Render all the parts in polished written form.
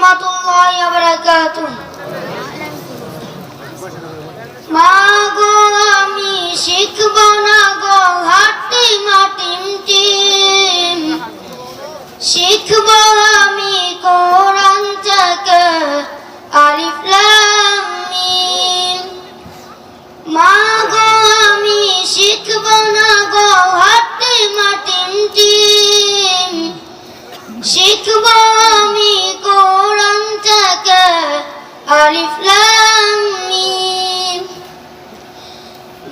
রহমাতুল্লাহি ওয়া বারাকাতুহু। মা গো আমি শিখব না গো হাটি মাটিম টিম, শিখব আমি কোরআন থেকে আলিফ লাম মিম। মা গো আমি শিখব না গো হাটি মাটিম টিম, শিখব আমি কোরআন থেকে আলিফ লাম মিম।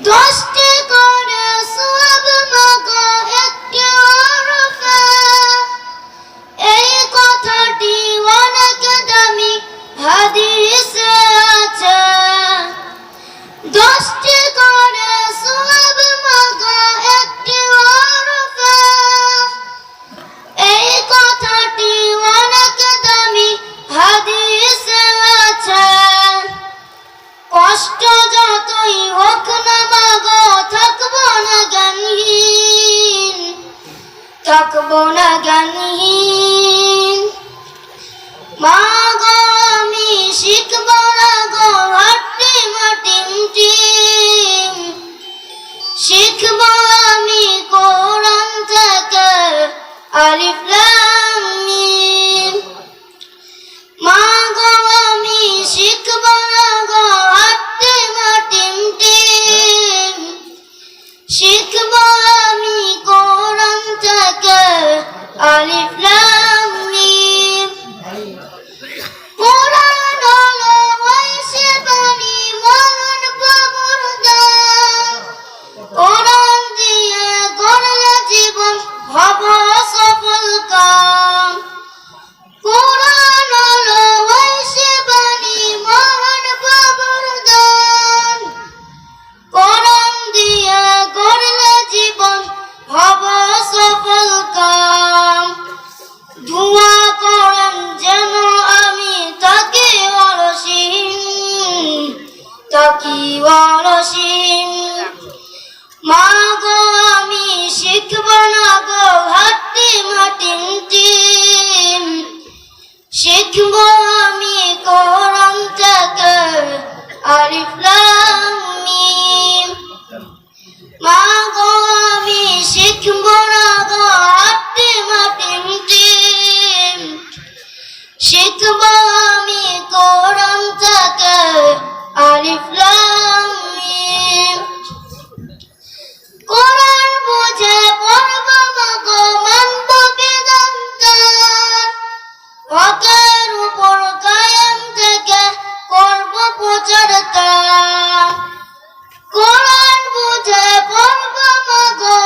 10টি করে সওয়াব মাগো একটি হরফে, এই কথাটি অনেক দামি হাদিসে আছে। 10টি করে সওয়াব মাগো একটি হরফে, এই কথাটি অনেক দামি হাদিসে আছে। কষ্ট যতই হোক না মাগো থাকবো না জ্ঞানহীন, থাকবো না জ্ঞানহীন। মাগো আমি শিখব না গো হাটি মাটিম টিম, শিখব আমি কোরআন থেকে আলিফ লাম মিম। মাগো আমি শিখব না গো হাটি মাটিম টিম, শিখব আমি কোরআন থেকে আলিফ লাম মিম। কোরআন হলো ওই সে বাণী মহান প্রভুর দান, কোরআন দিয়ে গড়লে জীবন হব সফল কাম। কোরআন হলো ওই সে বাণী মহান প্রভুর দান, কোরআন দিয়ে গড়লে জীবন হব সফল কাম। দোয়া করেন যেন আমি থাকি অরসীম, থাকি অরসীম। মাগো আমি শিখব না গো হাটি মাটিম টিম, শিখব আমি কোরআন থেকে আলিফ লাম মিম। মাগো আমি শিখব না গো হাটি মাটিম টিম, শিখব আমি কোরআন থেকে আলিফ লাম মিম। কোরআন বুঝে পড়ব মাগো মানব বিধান তার, হকের উপর কায়েম থেকে করব প্রচার তার। কোরআন বুঝে পড়ব মাগো